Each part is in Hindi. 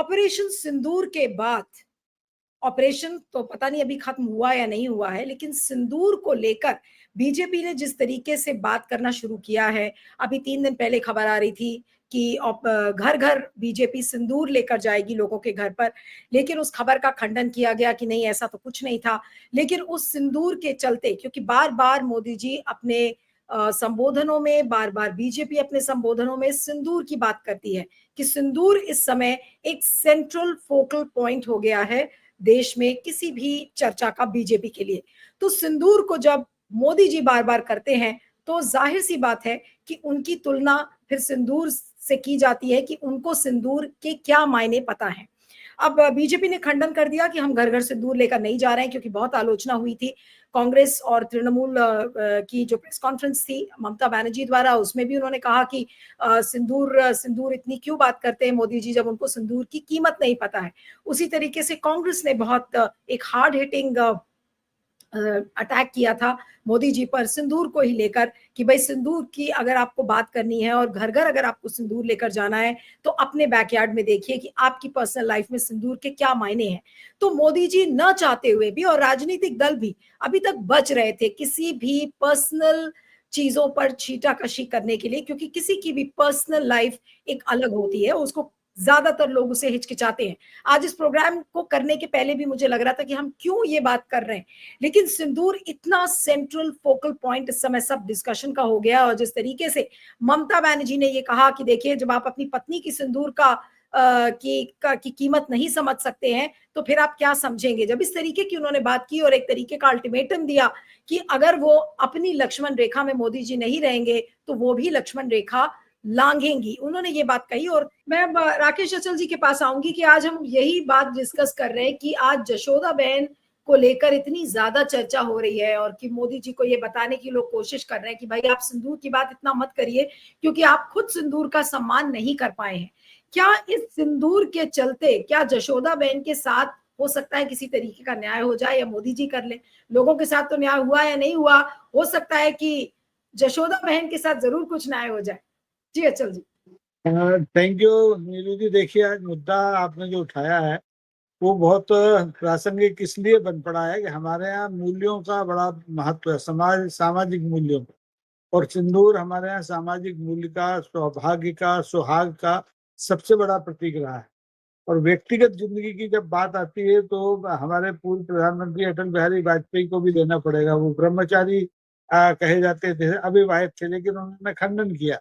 ऑपरेशन सिंदूर के बाद, ऑपरेशन तो पता नहीं अभी खत्म हुआ या नहीं हुआ है, लेकिन सिंदूर को लेकर बीजेपी ने जिस तरीके से बात करना शुरू किया है, अभी 3 दिन पहले खबर आ रही थी कि घर घर बीजेपी सिंदूर लेकर जाएगी लोगों के घर पर, लेकिन उस खबर का खंडन किया गया कि नहीं, ऐसा तो कुछ नहीं था। लेकिन उस सिंदूर के चलते, क्योंकि बार बार मोदी जी अपने संबोधनों में, बार बार बीजेपी अपने संबोधनों में सिंदूर की बात करती है कि सिंदूर इस समय एक सेंट्रल फोकल पॉइंट हो गया है देश में किसी भी चर्चा का बीजेपी के लिए। तो सिंदूर को जब मोदी जी बार बार करते हैं तो जाहिर सी बात है कि उनकी तुलना फिर सिंदूर से की जाती है कि उनको सिंदूर के क्या मायने पता है। अब बीजेपी ने खंडन कर दिया कि हम घर घर सिंदूर लेकर नहीं जा रहे हैं, क्योंकि बहुत आलोचना हुई थी कांग्रेस और तृणमूल की जो प्रेस कॉन्फ्रेंस थी ममता बनर्जी द्वारा, उसमें भी उन्होंने कहा कि सिंदूर इतनी क्यों बात करते हैं मोदी जी, जब उनको सिंदूर की कीमत नहीं पता है। उसी तरीके से कांग्रेस ने बहुत एक हार्ड हिटिंग अटैक किया था मोदी जी पर सिंदूर को ही लेकर कि भाई सिंदूर की अगर आपको बात करनी है और घर घर अगर आपको सिंदूर लेकर जाना है तो अपने बैकयार्ड में देखिए कि आपकी पर्सनल लाइफ में सिंदूर के क्या मायने हैं। तो मोदी जी न चाहते हुए भी और राजनीतिक दल भी अभी तक बच रहे थे किसी भी पर्सनल चीजों पर छीटाकशी करने के लिए, क्योंकि किसी की भी पर्सनल लाइफ एक अलग होती है, उसको ज्यादातर लोग उसे हिचकिचाते हैं। आज इस प्रोग्राम को करने के पहले भी मुझे लग रहा था कि हम क्यों ये बात कर रहे हैं, लेकिन सिंदूर इतना सेंट्रल फोकल पॉइंट इस समय सब डिस्कशन का हो गया। और जिस तरीके से ममता बनर्जी ने ये कहा कि देखिए, जब आप अपनी पत्नी की सिंदूर की कीमत नहीं समझ सकते हैं तो फिर आप क्या समझेंगे, जब इस तरीके की उन्होंने बात की और एक तरीके का अल्टीमेटम दिया कि अगर वो अपनी लक्ष्मण रेखा में मोदी जी नहीं रहेंगे तो वो भी लक्ष्मण रेखा लांघेंगी, उन्होंने ये बात कही। और मैं अब राकेश अचल जी के पास आऊंगी कि आज हम यही बात डिस्कस कर रहे हैं कि आज जशोदा बहन को लेकर इतनी ज्यादा चर्चा हो रही है और कि मोदी जी को ये बताने की लोग कोशिश कर रहे हैं कि भाई आप सिंदूर की बात इतना मत करिए, क्योंकि आप खुद सिंदूर का सम्मान नहीं कर पाए हैं। क्या इस सिंदूर के चलते क्या जशोदा बहन के साथ हो सकता है किसी तरीके का न्याय हो जाए, या मोदी जी कर ले? लोगों के साथ तो न्याय हुआ या नहीं हुआ, हो सकता है कि जशोदा बहन के साथ जरूर कुछ न्याय हो जाए। जी अचल जी। थैंक यू नीलू जी। देखिए, आज मुद्दा आपने जो उठाया है वो बहुत प्रासंगिक इसलिए बन पड़ा है कि हमारे यहाँ मूल्यों का बड़ा महत्व है, सामाजिक मूल्यों का। और सिंदूर हमारे यहाँ सामाजिक मूल्य का, सौभाग्य का, सुहाग का सबसे बड़ा प्रतीक रहा है। और व्यक्तिगत जिंदगी की जब बात आती है तो हमारे पूर्व प्रधानमंत्री अटल बिहारी वाजपेयी को भी लेना पड़ेगा। वो ब्रह्मचारी कहे जाते थे, अविवाहित थे, लेकिन उन्होंने खंडन किया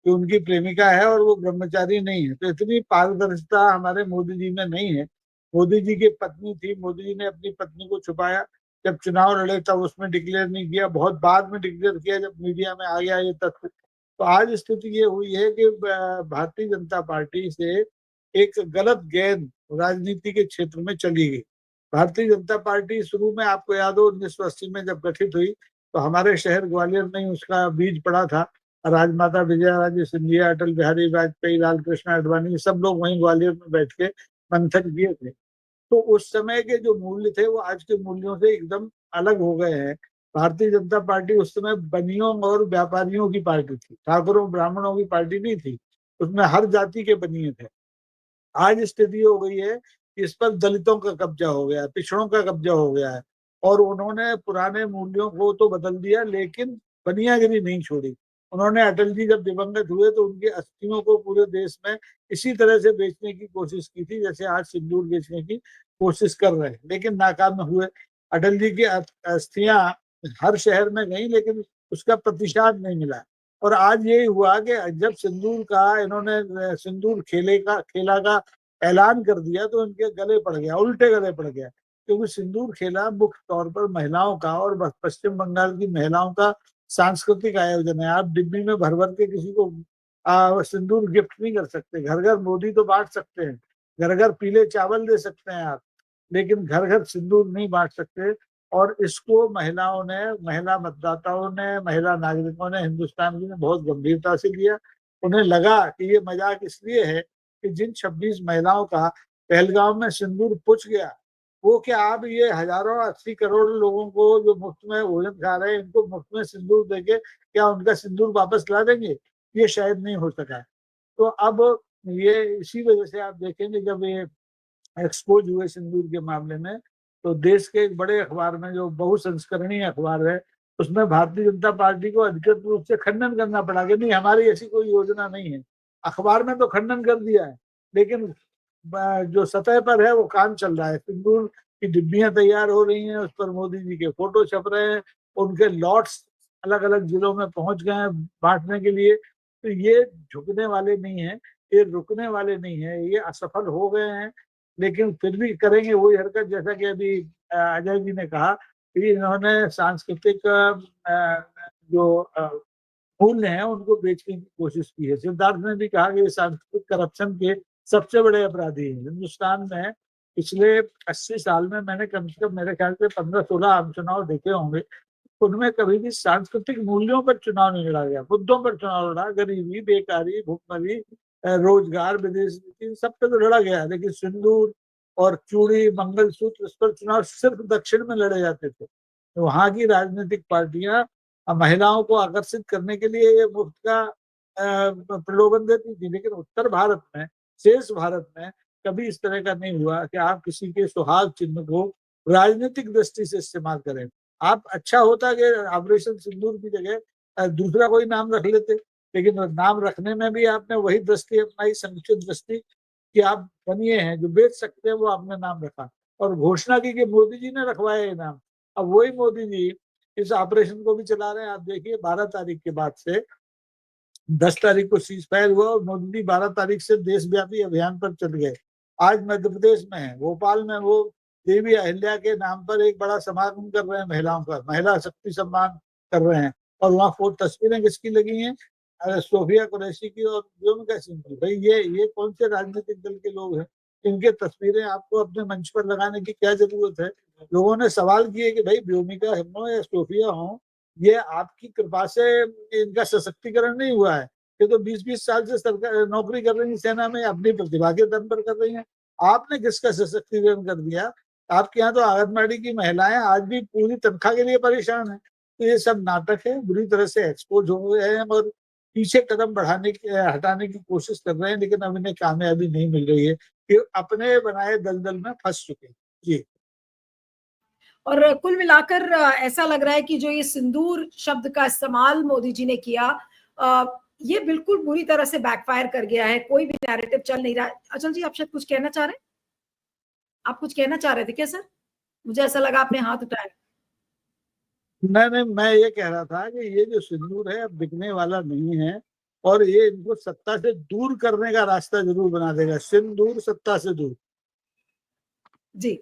कि उनकी प्रेमिका है और वो ब्रह्मचारी नहीं है। तो इतनी पारदर्शिता हमारे मोदी जी में नहीं है। मोदी जी की पत्नी थी, मोदी जी ने अपनी पत्नी को छुपाया। जब चुनाव लड़े तब उसमें डिक्लेयर नहीं किया, बहुत बाद में डिक्लेयर किया जब मीडिया में आ गया ये तथ्य। तो आज स्थिति ये हुई है कि भारतीय जनता पार्टी से एक गलत गेंद राजनीति के क्षेत्र में चली गई। भारतीय जनता पार्टी शुरू में, आपको याद हो, 1980 में जब गठित हुई तो हमारे शहर ग्वालियर में ही उसका बीज पड़ा था। राजमाता विजया राजे सिंधिया, अटल बिहारी वाजपेयी, लाल कृष्ण आडवाणी, सब लोग वहीं ग्वालियर में बैठ के मंथन किए थे। तो उस समय के जो मूल्य थे वो आज के मूल्यों से एकदम अलग हो गए हैं। भारतीय जनता पार्टी उस समय बनियों और व्यापारियों की पार्टी थी, ठाकुरों ब्राह्मणों की पार्टी नहीं थी। उसमें हर जाति के बनिए थे। आज स्थिति हो गई है कि इस पर दलितों का कब्जा हो गया है, पिछड़ों का कब्जा हो गया है। और उन्होंने पुराने मूल्यों को तो बदल दिया, लेकिन बनियागिरी नहीं छोड़ी। उन्होंने, अटल जी जब दिवंगत हुए तो उनकी अस्थियों को पूरे देश में इसी तरह से बेचने की कोशिश की थी जैसे आज सिंदूर बेचने की कोशिश कर रहे हैं, लेकिन नाकाम हुए। अटल जी की अस्थियां हर शहर में गई, लेकिन उसका प्रतिशत नहीं मिला। और आज यही हुआ कि जब सिंदूर का इन्होंने सिंदूर खेला का ऐलान कर दिया तो इनके गले पड़ गया, उल्टे गले पड़ गया। क्योंकि सिंदूर खेला मुख्य तौर पर महिलाओं का और पश्चिम बंगाल की महिलाओं का सांस्कृतिक आयोजन है। आप डिब्बी में भर भर के किसी को सिंदूर गिफ्ट नहीं कर सकते। घर घर मोदी तो बांट सकते हैं, घर घर पीले चावल दे सकते हैं आप, लेकिन घर घर सिंदूर नहीं बांट सकते। और इसको महिलाओं ने, महिला मतदाताओं ने, महिला नागरिकों ने, हिंदुस्तान की ने बहुत गंभीरता से लिया। उन्हें लगा कि ये मजाक इसलिए है कि जिन 26 महिलाओं का पहलगांव में सिंदूर पुछ गया, वो क्या आप ये हजारों 80 करोड़ लोगों को जो मुफ्त में भोजन खा रहे हैं, इनको मुफ्त में सिंदूर देके क्या उनका सिंदूर वापस ला देंगे? ये शायद नहीं हो सका। तो अब ये इसी वजह से आप देखेंगे जब ये एक्सपोज हुए सिंदूर के मामले में, तो देश के एक बड़े अखबार में जो बहुसंस्करणीय अखबार है, उसमें भारतीय जनता पार्टी को अधिकृत रूप से खंडन करना पड़ा कि नहीं, हमारी ऐसी कोई योजना नहीं है। अखबार में तो खंडन कर दिया है, लेकिन जो सतह पर है वो काम चल रहा है। सिंदूर की डिब्बियां तैयार हो रही हैं, उस पर मोदी जी के फोटो छप रहे हैं, उनके लॉट्स अलग अलग जिलों में पहुंच गए हैं बांटने के लिए। तो ये झुकने वाले नहीं है, ये रुकने वाले नहीं है, ये असफल हो गए हैं, लेकिन फिर भी करेंगे वही हरकत। जैसा कि अभी अजय जी ने कहा कि इन्होंने सांस्कृतिक जो मूल्य हैं उनको बेचने की कोशिश की है। सिद्धार्थ ने भी कहा कि ये सांस्कृतिक करप्शन के सबसे बड़े अपराधी हैं हिंदुस्तान में। पिछले 80 साल में मैंने कम से कम मेरे ख्याल से 15-16 आम चुनाव देखे होंगे, उनमें कभी भी सांस्कृतिक मूल्यों पर चुनाव नहीं लड़ा गया, मुद्दों पर चुनाव लड़ा। गरीबी, बेकारी, भुखमरी, रोजगार, विदेश नीति, सब पे तो लड़ा गया, लेकिन सिंदूर और चूड़ी, मंगलसूत्र, इस पर चुनाव सिर्फ दक्षिण में लड़े जाते थे। तो वहां की राजनीतिक पार्टियां महिलाओं को आकर्षित करने के लिए ये मुफ्त का प्रलोभन देती थी, लेकिन उत्तर भारत में, शेष भारत में कभी इस तरह का नहीं हुआ कि आप किसी के सुहाग चिन्ह को राजनीतिक दृष्टि से इस्तेमाल करें। आप अच्छा होता कि ऑपरेशन सिंदूर की जगह दूसरा कोई नाम रख लेते, लेकिन नाम रखने में भी आपने वही दृष्टि अपनाई, संकुचित दृष्टि, कि आप बनिए हैं जो बेच सकते हैं, वो आपने नाम रखा और घोषणा की कि मोदी जी ने रखवाया ये नाम। अब वही मोदी जी इस ऑपरेशन को भी चला रहे हैं। आप देखिए 12 तारीख के बाद से 10 तारीख को सीज फायर हुआ और मोदी जी 12 तारीख से देशव्यापी अभियान पर चल गए। आज मध्य प्रदेश में है, भोपाल में वो देवी अहिल्या के नाम पर एक बड़ा समागम कर रहे हैं महिलाओं का, महिला शक्ति सम्मान कर रहे हैं। और वहाँ तस्वीरें किसकी लगी हैं? सोफिया कुरैशी की और व्योमिका सिंह की। भाई ये कौन से राजनीतिक दल के लोग हैं? इनके तस्वीरें आपको अपने मंच पर लगाने की क्या जरूरत है? लोगों ने सवाल किए कि भाई व्योमिका हो या सोफिया हो, ये आपकी कृपा से इनका सशक्तिकरण नहीं हुआ है। ये तो 20-20 साल से सरकार नौकरी कर रही है सेना में, अपनी प्रतिभा के दम पर कर रही हैं। आपने किसका सशक्तिकरण कर दिया? आपके यहाँ तो आंगनबाड़ी की महिलाएं आज भी पूरी तनख्वाह के लिए परेशान है। तो ये सब नाटक है, बुरी तरह से एक्सपोज हो गए हैं और पीछे कदम बढ़ाने की हटाने की कोशिश कर रहे हैं, लेकिन अब इन्हें कामयाबी नहीं मिल रही है कि अपने बनाए दलदल में फंस चुके हैं। जी। और कुल मिलाकर ऐसा लग रहा है कि जो ये सिंदूर शब्द का इस्तेमाल मोदी जी ने किया, ये बिल्कुल बुरी तरह से बैकफायर कर गया है। कोई भी नैरेटिव चल नहीं रहा है। अचल जी, आप शायद कुछ कहना चाह रहे हैं? आप कुछ कहना चाह रहे थे क्या सर? मुझे ऐसा लगा आपने हाथ उठाया। नहीं, मैं ये कह रहा था कि ये जो सिंदूर है अब बिकने वाला नहीं है, और ये इनको सत्ता से दूर करने का रास्ता जरूर बना देगा। सिंदूर सत्ता से दूर। जी।